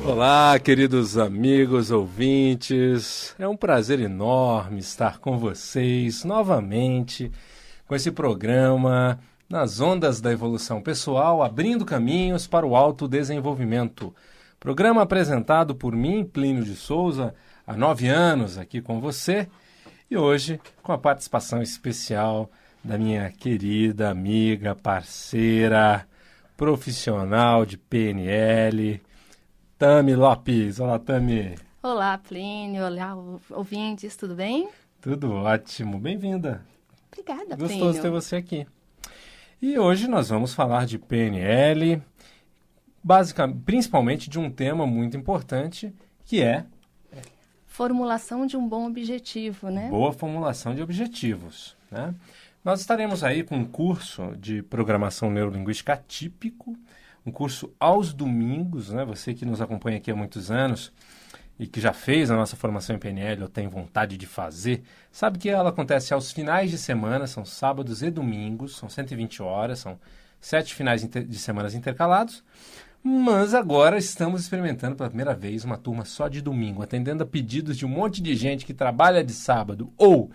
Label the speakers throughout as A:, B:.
A: Olá, queridos amigos, ouvintes. É um prazer enorme estar com vocês novamente com esse programa nas ondas da evolução pessoal, abrindo caminhos para o autodesenvolvimento. Programa apresentado por mim, Plínio de Souza, há 9 anos aqui com você e hoje com a participação especial da minha querida amiga, parceira, profissional de PNL, Tami Lopes. Olá, Tami.
B: Olá, Plínio. Olá, ouvintes. Tudo bem?
A: Tudo ótimo. Bem-vinda.
B: Obrigada,
A: Gostoso
B: Plínio.
A: ter você aqui. E hoje nós vamos falar de PNL, principalmente de um tema muito importante, que é
B: formulação de um bom objetivo, né?
A: Boa formulação de objetivos, né? Nós estaremos aí com um curso de programação neurolinguística atípico, um curso aos domingos, né? Você que nos acompanha aqui há muitos anos e que já fez a nossa formação em PNL ou tem vontade de fazer, sabe que ela acontece aos finais de semana, são sábados e domingos, são 120 horas, são 7 finais de semanas intercalados, mas agora estamos experimentando pela primeira vez uma turma só de domingo, atendendo a pedidos de um monte de gente que trabalha de sábado ou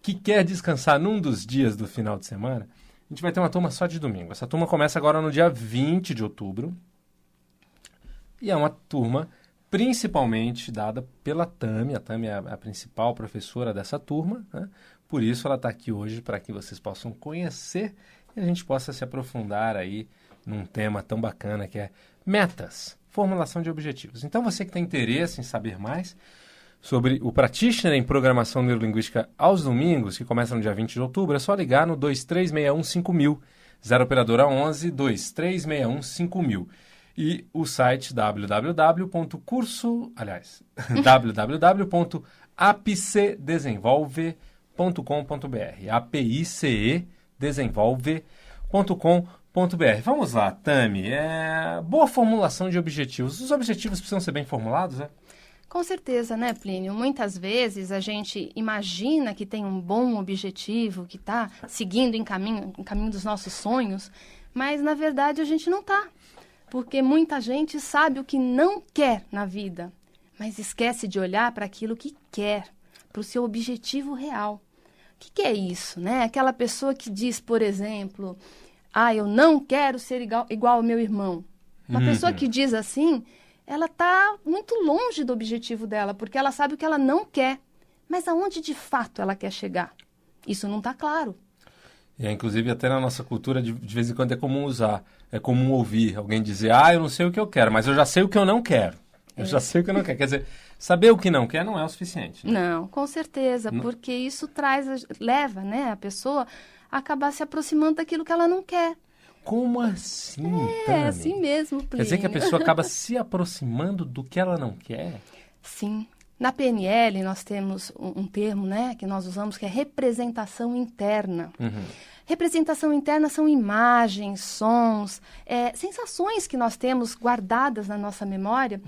A: que quer descansar num dos dias do final de semana. A gente vai ter uma turma só de domingo. Essa turma começa agora no dia 20 de outubro. E é uma turma principalmente dada pela Tami. A Tami é a principal professora dessa turma, né? Por isso ela está aqui hoje para que vocês possam conhecer e a gente possa se aprofundar aí num tema tão bacana que é metas, formulação de objetivos. Então você que tem interesse em saber mais sobre o Practitioner em Programação Neurolinguística aos domingos, que começa no dia 20 de outubro, é só ligar no 2361-5000, 0 operadora 11 2361-5000. E o site www.apcedesenvolve.com.br, apicedesenvolve.com.br. Vamos lá, Tami, boa formulação de objetivos. Os objetivos precisam ser bem formulados, né?
B: Com certeza, né, Plínio? Muitas vezes a gente imagina que tem um bom objetivo, que está seguindo em caminho dos nossos sonhos, mas na verdade a gente não está. Porque muita gente sabe o que não quer na vida, mas esquece de olhar para aquilo que quer, para o seu objetivo real. O que é isso, né? Aquela pessoa que diz, por exemplo, eu não quero ser igual ao meu irmão. Uma pessoa que diz assim, ela está muito longe do objetivo dela, porque ela sabe o que ela não quer. Mas aonde de fato ela quer chegar? Isso não está claro.
A: Inclusive, até na nossa cultura, de vez em quando é comum usar, é comum ouvir alguém dizer, eu não sei o que eu quero, mas eu já sei o que eu não quero. Eu já sei o que eu não quero. Quer dizer, saber o que não quer não é o suficiente. Né?
B: Não, com certeza, porque isso leva, né, a pessoa a acabar se aproximando daquilo que ela não quer.
A: Como assim,
B: Tami? É assim mesmo, Plínio.
A: Quer dizer que a pessoa acaba se aproximando do que ela não quer?
B: Sim. Na PNL, nós temos um termo, né, que nós usamos, que é representação interna. Representação interna são imagens, sons, sensações que nós temos guardadas na nossa memória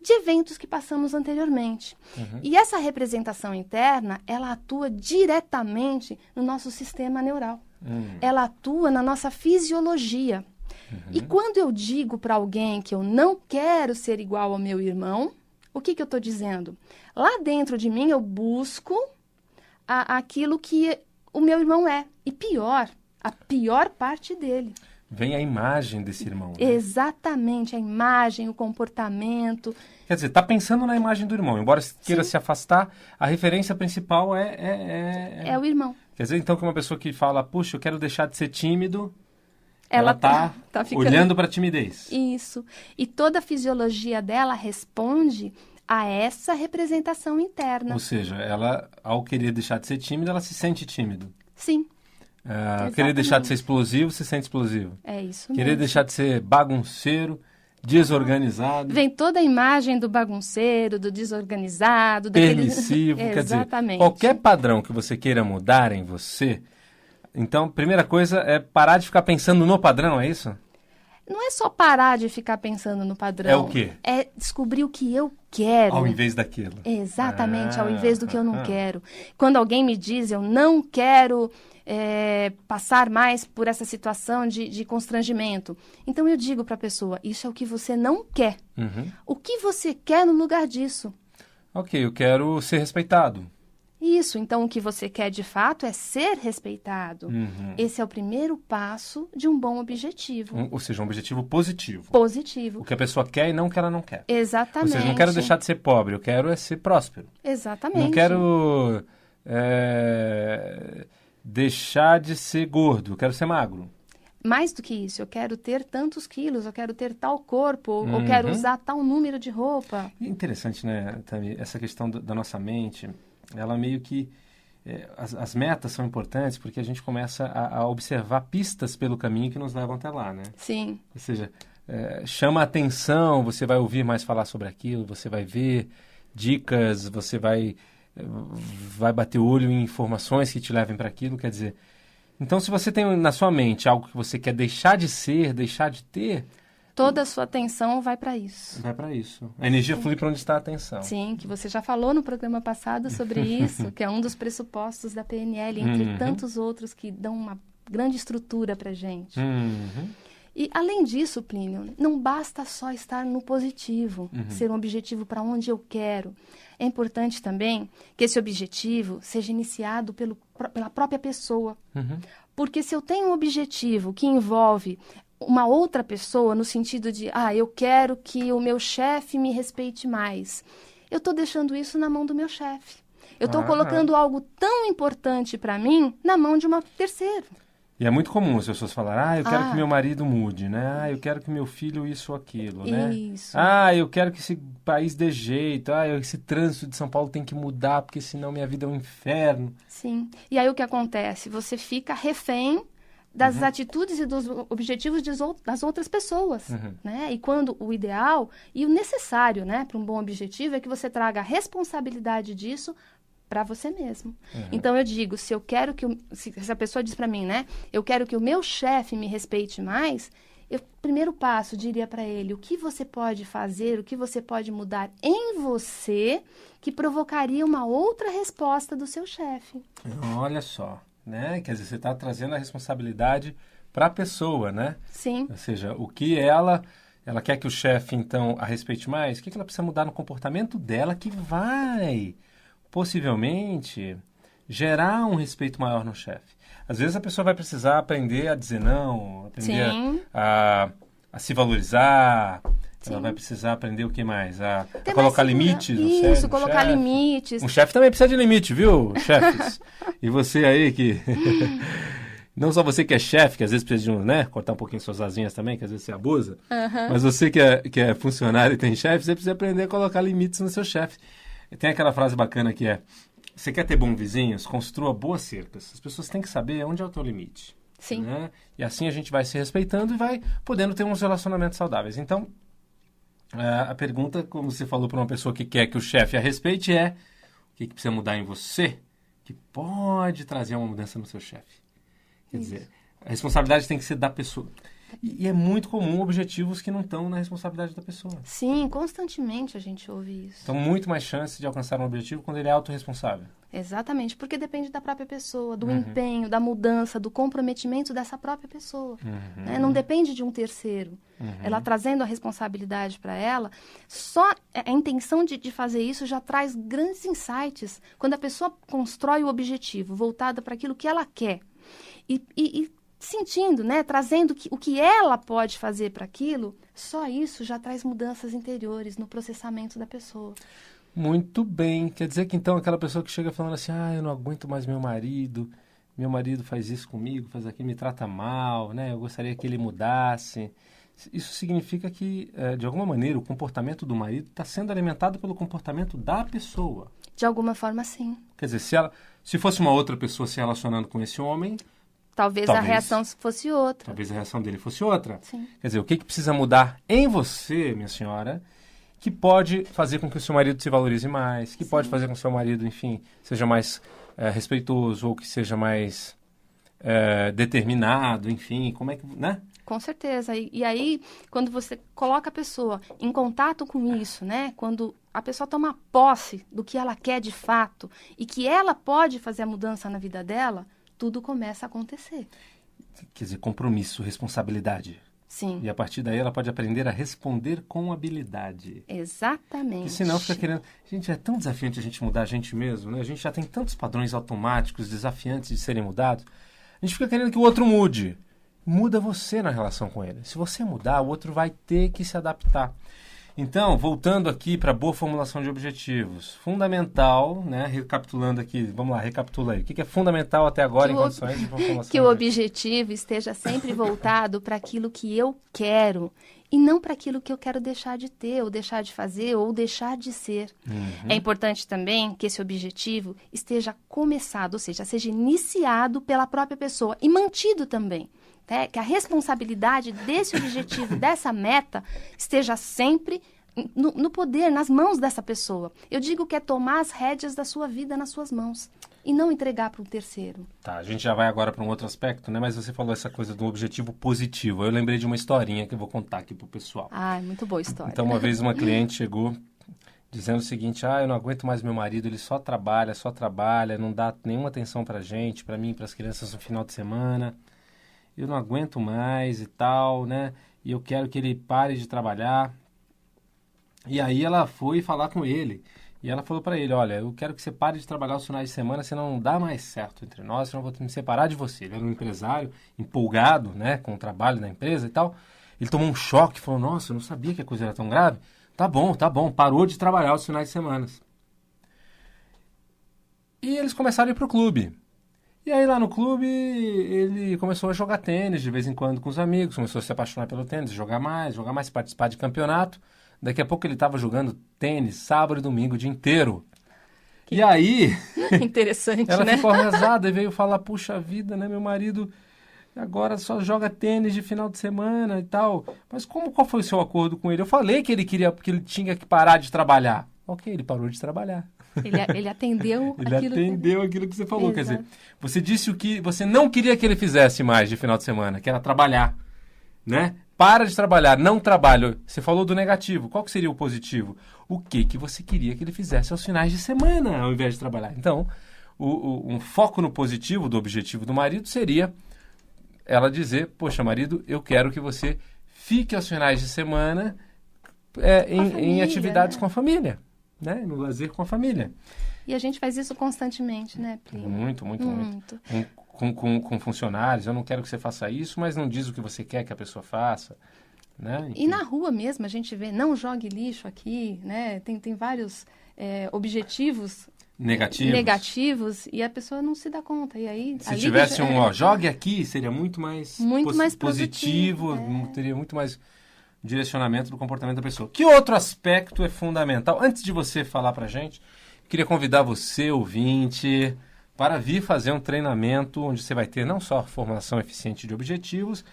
B: de eventos que passamos anteriormente. E essa representação interna, ela atua diretamente no nosso sistema neural. Ela atua na nossa fisiologia. E quando eu digo para alguém que eu não quero ser igual ao meu irmão, o que eu estou dizendo? Lá dentro de mim eu busco aquilo que o meu irmão é. E pior, a pior parte dele.
A: Vem a imagem desse irmão. Né?
B: Exatamente, a imagem, o comportamento.
A: Quer dizer, está pensando na imagem do irmão. Embora queira se afastar, a referência principal é
B: o irmão.
A: Quer dizer, então, que uma pessoa que fala, puxa, eu quero deixar de ser tímido,
B: ela
A: está olhando para a timidez.
B: Isso. E toda a fisiologia dela responde a essa representação interna.
A: Ou seja, ela, ao querer deixar de ser tímida, ela se sente tímido.
B: Sim.
A: Querer deixar de ser explosivo, se sente explosivo.
B: É isso
A: Querer
B: mesmo.
A: deixar de ser bagunceiro, desorganizado.
B: Vem toda a imagem do bagunceiro, do desorganizado.
A: Permissivo. Quer dizer, qualquer padrão que você queira mudar em você, então, primeira coisa é parar de ficar pensando no padrão, é isso?
B: não é só parar de ficar pensando no padrão.
A: É o quê?
B: É descobrir o que eu quero.
A: Ao invés daquilo.
B: Exatamente, ao invés do que eu não quero. Quando alguém me diz, eu não quero passar mais por essa situação de constrangimento. Então eu digo para a pessoa, isso é o que você não quer.
A: Uhum.
B: O que você quer no lugar disso?
A: Ok, eu quero ser respeitado.
B: Isso, então o que você quer de fato é ser respeitado.
A: Uhum.
B: Esse é o primeiro passo de um bom objetivo.
A: Ou seja, um objetivo positivo.
B: Positivo.
A: O que a pessoa quer e não o que ela não quer.
B: Exatamente.
A: Ou seja, não quero deixar de ser pobre, eu quero é ser próspero.
B: Exatamente.
A: Não quero deixar de ser gordo, eu quero ser magro.
B: Mais do que isso, eu quero ter tantos quilos, eu quero ter tal corpo, ou quero usar tal número de roupa.
A: É interessante, né, Tami, essa questão da nossa mente, ela meio que... as metas são importantes porque a gente começa a observar pistas pelo caminho que nos levam até lá, né?
B: Sim.
A: Ou seja, chama a atenção, você vai ouvir mais falar sobre aquilo, você vai ver dicas, você vai bater o olho em informações que te levem para aquilo, quer dizer... Então, se você tem na sua mente algo que você quer deixar de ser, deixar de ter...
B: Toda a sua atenção vai para isso.
A: Vai para isso. A energia flui para onde está a atenção.
B: Sim, que você já falou no programa passado sobre isso, que é um dos pressupostos da PNL, entre tantos outros que dão uma grande estrutura para gente. E, além disso, Plínio, não basta só estar no positivo, ser um objetivo para onde eu quero. É importante também que esse objetivo seja iniciado pela própria pessoa. Porque se eu tenho um objetivo que envolve uma outra pessoa, no sentido de, eu quero que o meu chefe me respeite mais, eu estou deixando isso na mão do meu chefe. Eu estou colocando algo tão importante para mim na mão de uma terceira.
A: E é muito comum as pessoas falarem, eu quero que meu marido mude, né? Eu quero que meu filho isso ou aquilo, né?
B: Isso.
A: Eu quero que esse país dê jeito. Esse trânsito de São Paulo tem que mudar, porque senão minha vida é um inferno.
B: Sim. E aí o que acontece? Você fica refém das atitudes e dos objetivos das outras pessoas, né? E quando o ideal e o necessário, né, para um bom objetivo é que você traga a responsabilidade disso para você mesmo. Então eu digo, se eu quero que se a pessoa diz para mim, né, eu quero que o meu chefe me respeite mais, primeiro passo diria para ele, o que você pode fazer, o que você pode mudar em você que provocaria uma outra resposta do seu chefe.
A: Olha só, né? Quer dizer, você está trazendo a responsabilidade para a pessoa, né?
B: Sim.
A: Ou seja, o que ela quer que o chefe, então, a respeite mais, o que ela precisa mudar no comportamento dela que vai, possivelmente, gerar um respeito maior no chefe. Às vezes a pessoa vai precisar aprender a dizer não, aprender a se valorizar. Sim. Ela vai precisar aprender o que mais? A colocar limites no chefe.
B: Isso, colocar limites.
A: Um chefe também precisa de limite, viu, chefes? E você aí que... Não só você que é chefe, que às vezes precisa de cortar um pouquinho suas asinhas também, que às vezes você abusa. Mas você que é funcionário e tem chefe, você precisa aprender a colocar limites no seu chefe. Tem aquela frase bacana que é: você quer ter bons vizinhos? Construa boas cercas. As pessoas têm que saber onde é o teu limite.
B: Sim.
A: Né? E assim a gente vai se respeitando e vai podendo ter uns relacionamentos saudáveis. Então, a pergunta, como você falou para uma pessoa que quer que o chefe a respeite, é: o que precisa mudar em você que pode trazer uma mudança no seu chefe? Quer dizer, a responsabilidade tem que ser da pessoa. E é muito comum objetivos que não estão na responsabilidade da pessoa.
B: Sim, constantemente a gente ouve isso.
A: Então, muito mais chance de alcançar um objetivo quando ele é autorresponsável.
B: Exatamente, porque depende da própria pessoa, do empenho, da mudança, do comprometimento dessa própria pessoa. Né? Não depende de um terceiro. Ela trazendo a responsabilidade para ela, só a intenção de fazer isso já traz grandes insights. Quando a pessoa constrói o objetivo voltado para aquilo que ela quer e sentindo, né, trazendo o que ela pode fazer para aquilo, só isso já traz mudanças interiores no processamento da pessoa.
A: Muito bem. Quer dizer que então aquela pessoa que chega falando assim, eu não aguento mais meu marido faz isso comigo, faz aquilo, me trata mal, né, eu gostaria que ele mudasse. Isso significa que, de alguma maneira, o comportamento do marido está sendo alimentado pelo comportamento da pessoa.
B: De alguma forma, sim.
A: Quer dizer, se fosse uma outra pessoa se relacionando com esse homem...
B: Talvez a reação fosse outra.
A: Talvez a reação dele fosse outra.
B: Sim.
A: Quer dizer, o que precisa mudar em você, minha senhora, que pode fazer com que o seu marido se valorize mais, que pode fazer com que o seu marido, enfim, seja mais respeitoso ou que seja mais determinado, enfim, como é que, né?
B: Com certeza. E aí, quando você coloca a pessoa em contato com isso, né? Quando a pessoa toma posse do que ela quer de fato e que ela pode fazer a mudança na vida dela, tudo começa a acontecer.
A: Quer dizer, compromisso, responsabilidade.
B: Sim.
A: E a partir daí ela pode aprender a responder com habilidade.
B: Exatamente.
A: Porque senão fica querendo... Gente, é tão desafiante a gente mudar a gente mesmo, né? A gente já tem tantos padrões automáticos, desafiantes de serem mudados. A gente fica querendo que o outro mude. Muda você na relação com ele. Se você mudar, o outro vai ter que se adaptar. Então, voltando aqui para a boa formulação de objetivos. Fundamental, né? Recapitulando aqui, vamos lá, recapitula aí. O que é fundamental até agora em condições de formulação?
B: Que o objetivo esteja sempre voltado para aquilo que eu quero e não para aquilo que eu quero deixar de ter, ou deixar de fazer, ou deixar de ser. É importante também que esse objetivo esteja começado, ou seja, seja iniciado pela própria pessoa e mantido também. Que a responsabilidade desse objetivo, dessa meta, esteja sempre no poder, nas mãos dessa pessoa. Eu digo que é tomar as rédeas da sua vida nas suas mãos e não entregar para um terceiro.
A: Tá, a gente já vai agora para um outro aspecto, né? Mas você falou essa coisa do objetivo positivo. Eu lembrei de uma historinha que eu vou contar aqui pro pessoal.
B: Ah, muito boa história.
A: Então, uma vez uma cliente chegou dizendo o seguinte: eu não aguento mais meu marido, ele só trabalha, não dá nenhuma atenção pra gente, pra mim, pras crianças no final de semana. Eu não aguento mais e tal, né? E eu quero que ele pare de trabalhar. E aí ela foi falar com ele. E ela falou para ele: olha, eu quero que você pare de trabalhar os finais de semana, senão não dá mais certo entre nós, senão eu vou me separar de você. Ele era um empresário empolgado, né, com o trabalho da empresa e tal. Ele tomou um choque, falou: nossa, eu não sabia que a coisa era tão grave. Tá bom, parou de trabalhar os finais de semana. E eles começaram a ir pro clube. E aí lá no clube ele começou a jogar tênis de vez em quando com os amigos, começou a se apaixonar pelo tênis, jogar mais, participar de campeonato. Daqui a pouco ele estava jogando tênis sábado e domingo o dia inteiro. E aí...
B: Interessante,
A: ela
B: né?
A: ficou arrasada e veio falar: puxa vida, né? Meu marido agora só joga tênis de final de semana e tal. Mas qual foi o seu acordo com ele? Eu falei que ele tinha que parar de trabalhar. Ok, ele parou de trabalhar.
B: Ele atendeu
A: aquilo que você falou.
B: Exato.
A: Quer dizer, você disse o que você não queria que ele fizesse mais de final de semana, que era trabalhar, né? Para de trabalhar, não trabalho. Você falou do negativo. Qual que seria o positivo? O que você queria que ele fizesse aos finais de semana, ao invés de trabalhar? Então, um foco no positivo do objetivo do marido seria ela dizer: poxa, marido, eu quero que você fique aos finais de semana em atividades, né, com a família. Né? No lazer com a família.
B: E a gente faz isso constantemente, né, Plínio?
A: Muito. Com funcionários: eu não quero que você faça isso, mas não diz o que você quer que a pessoa faça. Né?
B: E na rua mesmo a gente vê: não jogue lixo aqui, né? Tem vários objetivos negativos e a pessoa não se dá conta. E aí,
A: se tivesse jogue aqui, seria muito mais positivo, teria muito mais direcionamento do comportamento da pessoa. Que outro aspecto é fundamental? Antes de você falar pra gente, queria convidar você, ouvinte, para vir fazer um treinamento onde você vai ter não só formação eficiente de objetivos,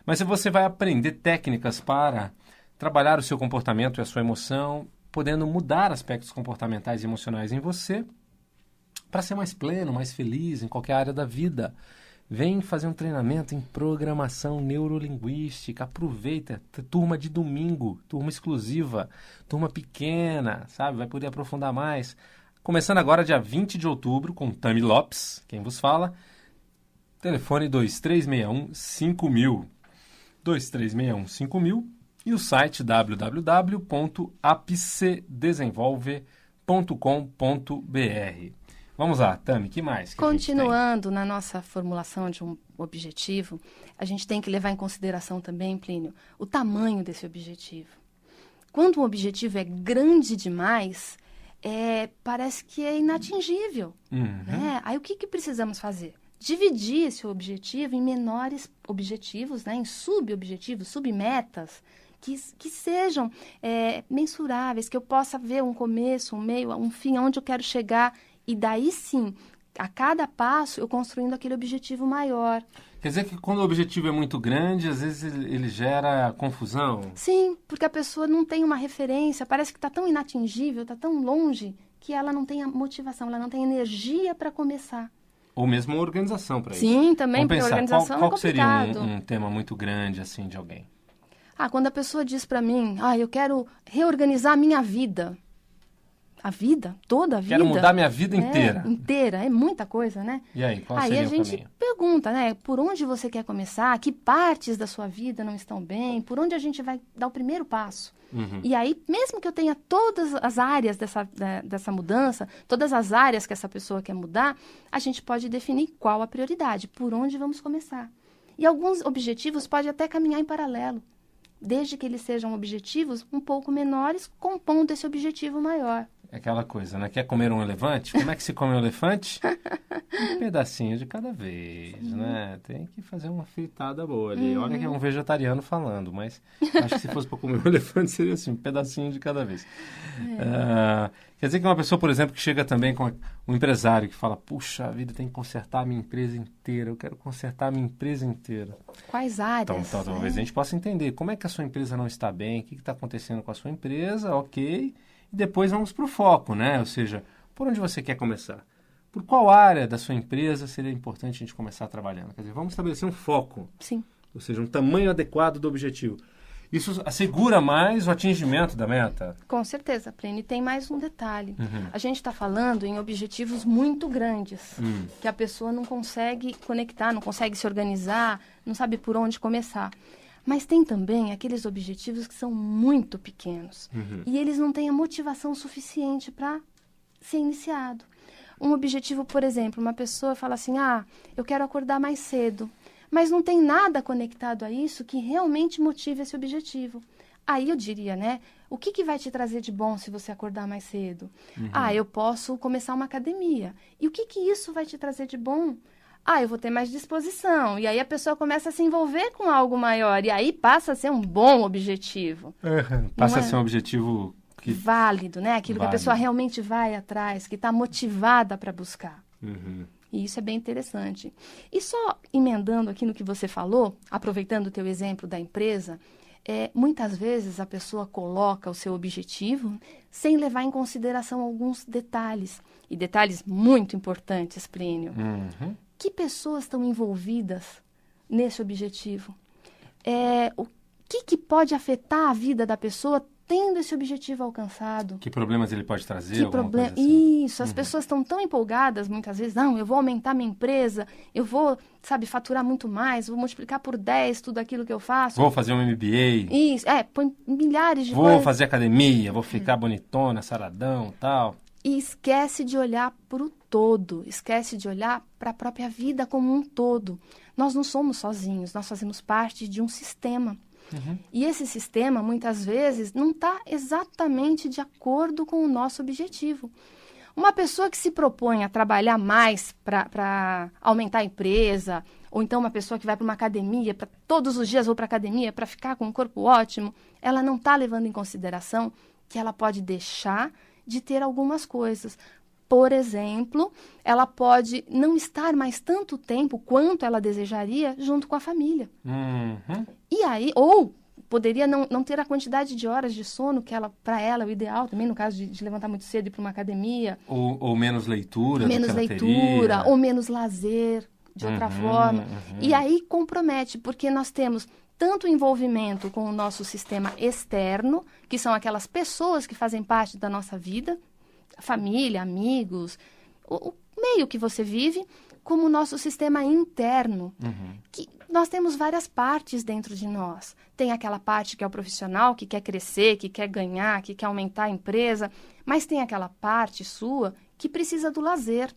A: mas você vai aprender técnicas para trabalhar o seu comportamento e a sua emoção, podendo mudar aspectos comportamentais e emocionais em você, para ser mais pleno, mais feliz em qualquer área da vida. Vem fazer um treinamento em programação neurolinguística. Aproveita, turma de domingo, turma exclusiva, turma pequena, sabe? Vai poder aprofundar mais. Começando agora dia 20 de outubro com Tami Lopes, quem vos fala. Telefone 2361-5000. 2361-5000 e o site www.apcedesenvolve.com.br. Vamos lá, Tami, que mais?
B: Continuando na nossa formulação de um objetivo, a gente tem que levar em consideração também, Plínio, o tamanho desse objetivo. Quando um objetivo é grande demais, parece que é inatingível. Né? Aí o que precisamos fazer? Dividir esse objetivo em menores objetivos, né? Em subobjetivos, submetas, que sejam mensuráveis, que eu possa ver um começo, um meio, um fim, aonde eu quero chegar. E daí sim, a cada passo, eu construindo aquele objetivo maior.
A: Quer dizer que quando o objetivo é muito grande, às vezes ele gera confusão?
B: Sim, porque a pessoa não tem uma referência, parece que está tão inatingível, está tão longe, que ela não tem a motivação, ela não tem energia para começar.
A: Ou mesmo uma organização para isso.
B: Sim, também,
A: Vamos
B: porque a
A: pensar,
B: organização
A: qual
B: é
A: seria
B: complicado.
A: um tema muito grande, assim, de alguém?
B: Quando a pessoa diz para mim, eu quero reorganizar a minha vida. A vida? Toda a vida?
A: Quero mudar minha vida inteira.
B: Inteira. É muita coisa, né?
A: E aí, qual
B: Aí
A: seria
B: a
A: o
B: gente
A: caminho?
B: pergunta, né? Por onde você quer começar? Que partes da sua vida não estão bem? Por onde a gente vai dar o primeiro passo? E aí, mesmo que eu tenha todas as áreas dessa mudança, todas as áreas que essa pessoa quer mudar, a gente pode definir qual a prioridade, por onde vamos começar. E alguns objetivos podem até caminhar em paralelo, desde que eles sejam objetivos um pouco menores, compondo esse objetivo maior.
A: É aquela coisa, né? Quer comer um elefante? Como é que se come um elefante? Um pedacinho de cada vez, né? Tem que fazer uma fritada boa ali. Olha que é um vegetariano falando, mas acho que se fosse para comer um elefante seria assim, um pedacinho de cada vez. Quer dizer que uma pessoa, por exemplo, que chega também com um empresário que fala, puxa, a vida tem que consertar a minha empresa inteira, eu quero consertar a minha empresa inteira.
B: Quais áreas?
A: Então talvez a gente possa entender como é que a sua empresa não está bem, o que está acontecendo com a sua empresa, ok. E depois vamos para o foco, né? Ou seja, por onde você quer começar? Por qual área da sua empresa seria importante a gente começar trabalhando? Quer dizer, vamos estabelecer um foco.
B: Sim.
A: Ou seja, um tamanho adequado do objetivo. Isso assegura mais o atingimento da meta?
B: Com certeza, Plínio. E tem mais um detalhe. A gente está falando em objetivos muito grandes, que a pessoa não consegue conectar, não consegue se organizar, não sabe por onde começar. Mas tem também aqueles objetivos que são muito pequenos. E eles não têm a motivação suficiente para ser iniciado. Um objetivo, por exemplo, uma pessoa fala assim, eu quero acordar mais cedo. Mas não tem nada conectado a isso que realmente motive esse objetivo. Aí eu diria, né? O que vai te trazer de bom se você acordar mais cedo? Eu posso começar uma academia. E o que isso vai te trazer de bom? Eu vou ter mais disposição. E aí a pessoa começa a se envolver com algo maior. E aí passa a ser um bom objetivo.
A: Passa a ser um objetivo
B: válido, né? Aquilo que a pessoa realmente vai atrás, que está motivada para buscar. E isso é bem interessante. E só emendando aqui no que você falou, aproveitando o teu exemplo da empresa, muitas vezes a pessoa coloca o seu objetivo sem levar em consideração alguns detalhes. E detalhes muito importantes, Plínio. Que pessoas estão envolvidas nesse objetivo? O que pode afetar a vida da pessoa tendo esse objetivo alcançado?
A: Que problemas ele pode trazer? Coisa
B: assim? Isso, as pessoas estão tão empolgadas muitas vezes. Não, eu vou aumentar minha empresa, eu vou, faturar muito mais, vou multiplicar por 10 tudo aquilo que eu faço.
A: Vou fazer um MBA.
B: Isso, põe milhares de coisas.
A: Vou fazer academia, vou ficar bonitona, saradão, tal.
B: E esquece de olhar para o todo, esquece de olhar para a própria vida como um todo. Nós não somos sozinhos, nós fazemos parte de um sistema. E esse sistema, muitas vezes, não está exatamente de acordo com o nosso objetivo. Uma pessoa que se propõe a trabalhar mais para aumentar a empresa, ou então uma pessoa que vai para uma academia, todos os dias vou para a academia para ficar com um corpo ótimo, ela não está levando em consideração que ela pode deixar de ter algumas coisas. Por exemplo, ela pode não estar mais tanto tempo quanto ela desejaria junto com a família. E aí, ou poderia não ter a quantidade de horas de sono que para ela é o ideal, também no caso de levantar muito cedo e ir para uma academia.
A: Ou menos leitura.
B: Menos leitura, ou menos lazer, de outra forma. E aí compromete, porque nós temos tanto envolvimento com o nosso sistema externo, que são aquelas pessoas que fazem parte da nossa vida, família, amigos, o meio que você vive, como o nosso sistema interno, que nós temos várias partes dentro de nós. Tem aquela parte que é o profissional, que quer crescer, que quer ganhar, que quer aumentar a empresa, mas tem aquela parte sua que precisa do lazer.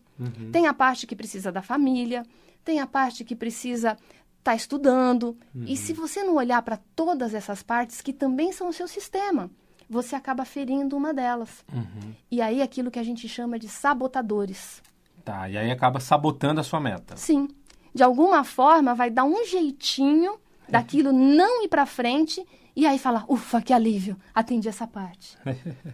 B: Tem a parte que precisa da família, tem a parte que precisa estar estudando. E se você não olhar para todas essas partes, que também são o seu sistema, você acaba ferindo uma delas. E aí aquilo que a gente chama de sabotadores.
A: Tá, e aí acaba sabotando a sua meta.
B: Sim. De alguma forma vai dar um jeitinho daquilo não ir para frente e aí fala, ufa, que alívio, atendi essa parte.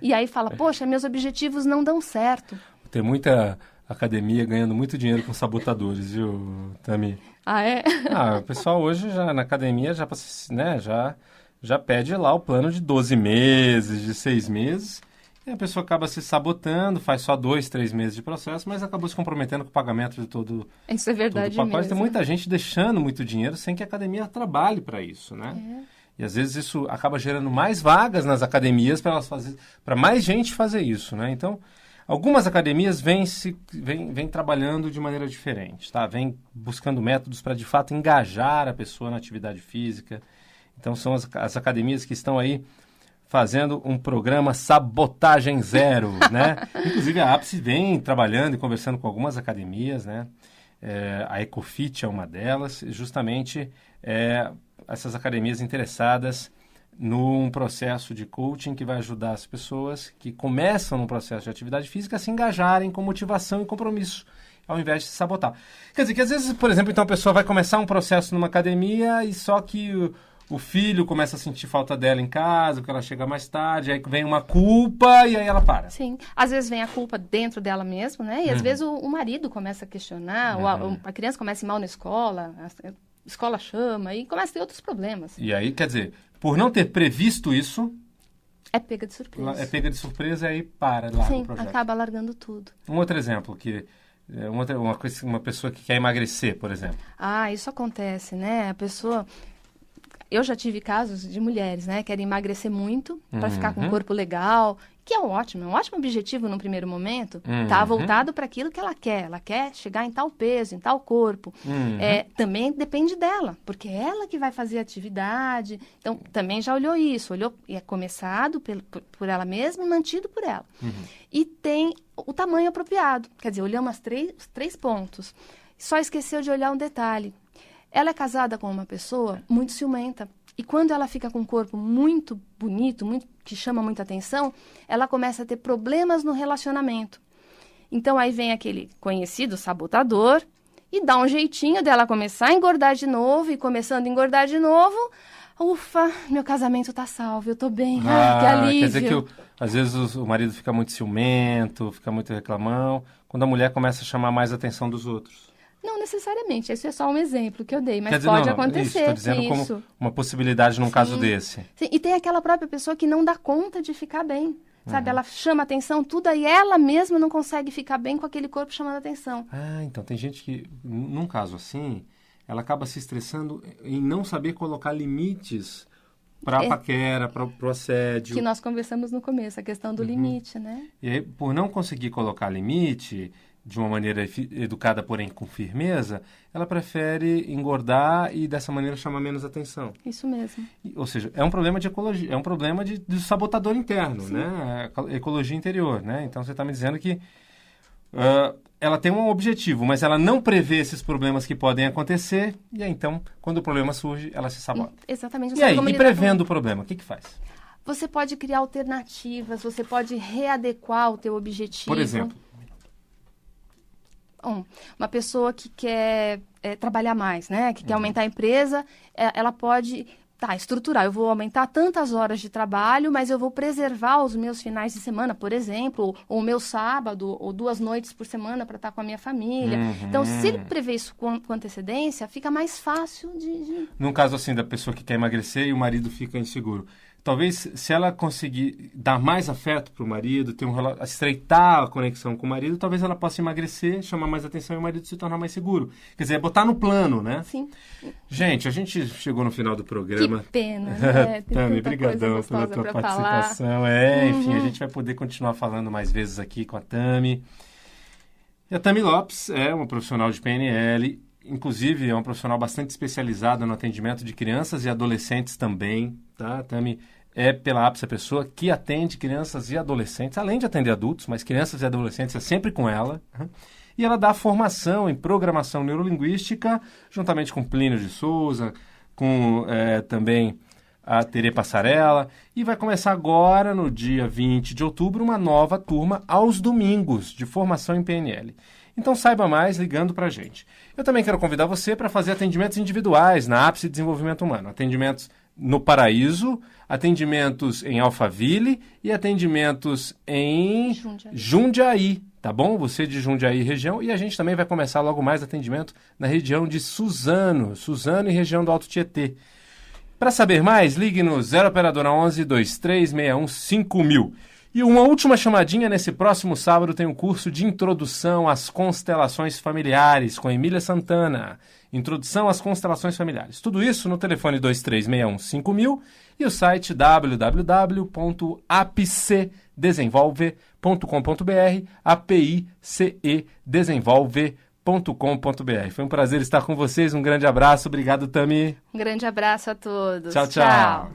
B: E aí fala, poxa, meus objetivos não dão certo.
A: Tem muita academia ganhando muito dinheiro com sabotadores, viu, Tami?
B: É?
A: O pessoal hoje já na academia já pede lá o plano de 12 meses, de 6 meses, E a pessoa acaba se sabotando, faz só 2, 3 meses de processo, mas acabou se comprometendo com o pagamento de todo,
B: isso é verdade
A: todo o pacote.
B: mesmo.
A: Tem muita gente deixando muito dinheiro sem que a academia trabalhe para isso, né? E às vezes isso acaba gerando mais vagas nas academias para mais gente fazer isso, né? Então, algumas academias vêm trabalhando de maneira diferente, tá? Vêm buscando métodos para, de fato, engajar a pessoa na atividade física. Então, são as academias que estão aí fazendo um programa Sabotagem Zero, né? Inclusive, a Ápice vem trabalhando e conversando com algumas academias, né? A Ecofit é uma delas, justamente essas academias interessadas num processo de coaching que vai ajudar as pessoas que começam no processo de atividade física a se engajarem com motivação e compromisso, ao invés de se sabotar. Quer dizer, que às vezes, por exemplo, então a pessoa vai começar um processo numa academia e só que o filho começa a sentir falta dela em casa, porque ela chega mais tarde, aí vem uma culpa e aí ela para.
B: Sim, às vezes vem a culpa dentro dela mesmo, né? E às vezes o marido começa a questionar, ou a criança começa a ir mal na escola, a escola chama e começa a ter outros problemas.
A: E aí, quer dizer, por não ter previsto isso...
B: É pega de surpresa.
A: É pega de surpresa e aí para lá o projeto.
B: Sim, acaba largando tudo.
A: Um outro exemplo, uma pessoa que quer emagrecer, por exemplo.
B: Isso acontece, né? A pessoa... Eu já tive casos de mulheres, né? Que querem emagrecer muito para ficar com um corpo legal, que é um ótimo objetivo no primeiro momento. Tá voltado para aquilo que ela quer. Ela quer chegar em tal peso, em tal corpo. Também depende dela, porque é ela que vai fazer a atividade. Então, também já olhou isso. E é começado por ela mesma e mantido por ela. E tem o tamanho apropriado. Quer dizer, olhamos os três pontos. Só esqueceu de olhar um detalhe. Ela é casada com uma pessoa muito ciumenta. E quando ela fica com um corpo muito bonito, que chama muita atenção, ela começa a ter problemas no relacionamento. Então, aí vem aquele conhecido sabotador e dá um jeitinho dela começar a engordar de novo. E começando a engordar de novo, ufa, meu casamento tá salvo, eu tô bem, que alívio.
A: Quer dizer que às vezes o marido fica muito ciumento, fica muito reclamão, quando a mulher começa a chamar mais a atenção dos outros.
B: Não necessariamente, isso é só um exemplo que eu dei, mas
A: dizer,
B: pode
A: não,
B: acontecer.
A: Estou dizendo como uma possibilidade num caso desse.
B: Sim, e tem aquela própria pessoa que não dá conta de ficar bem, sabe? Ela chama atenção, tudo, aí ela mesma não consegue ficar bem com aquele corpo chamando atenção.
A: Então tem gente que, num caso assim, ela acaba se estressando em não saber colocar limites para a paquera, para o assédio.
B: Que nós conversamos no começo, a questão do limite, né?
A: E aí, por não conseguir colocar limite de uma maneira educada, porém com firmeza, ela prefere engordar e dessa maneira chamar menos atenção.
B: Isso mesmo.
A: Ou seja, é um problema de ecologia, é um problema de sabotador interno, né? Ecologia interior, né? Então você está me dizendo que ela tem um objetivo, mas ela não prevê esses problemas que podem acontecer, e aí, então, quando o problema surge, ela se sabota.
B: Exatamente.
A: E aí, prevendo o problema, o que faz?
B: Você pode criar alternativas, você pode readequar o teu objetivo.
A: Por exemplo?
B: Uma pessoa que quer trabalhar mais, né? Que quer aumentar a empresa, ela pode estruturar. Eu vou aumentar tantas horas de trabalho, mas eu vou preservar os meus finais de semana, por exemplo, ou o meu sábado, ou 2 noites por semana para estar com a minha família. Então, se ele prevê isso com antecedência, fica mais fácil de...
A: Num caso assim, da pessoa que quer emagrecer e o marido fica inseguro. Talvez, se ela conseguir dar mais afeto para o marido, estreitar a conexão com o marido, talvez ela possa emagrecer, chamar mais atenção e o marido se tornar mais seguro. Quer dizer, botar no plano, né?
B: Sim.
A: Gente, a gente chegou no final do programa.
B: Que pena, né?
A: Tami, brigadão pela tua participação. Enfim, a gente vai poder continuar falando mais vezes aqui com a Tami. E a Tami Lopes é uma profissional de PNL, inclusive é uma profissional bastante especializada no atendimento de crianças e adolescentes também, tá? A Tami é pela Ápice a pessoa que atende crianças e adolescentes, além de atender adultos, mas crianças e adolescentes é sempre com ela. E ela dá formação em programação neurolinguística, juntamente com Plínio de Souza, com também a Tere Passarella. E vai começar agora, no dia 20 de outubro, uma nova turma aos domingos de formação em PNL. Então saiba mais ligando para a gente. Eu também quero convidar você para fazer atendimentos individuais na Ápice Desenvolvimento Humano. Atendimentos no Paraíso, atendimentos em Alphaville e atendimentos em Jundiaí, tá bom? Você de Jundiaí região, e a gente também vai começar logo mais atendimento na região de Suzano e região do Alto Tietê. Para saber mais, ligue no 0 Operadora 11 2361 5000. E uma última chamadinha, nesse próximo sábado tem um curso de Introdução às Constelações Familiares com Emília Santana. Introdução às Constelações Familiares. Tudo isso no telefone 2361-5000 e o site www.apcedesenvolve.com.br, apicedesenvolve.com.br. Foi um prazer estar com vocês, um grande abraço, obrigado, Tami.
B: Um grande abraço a todos.
A: Tchau, tchau.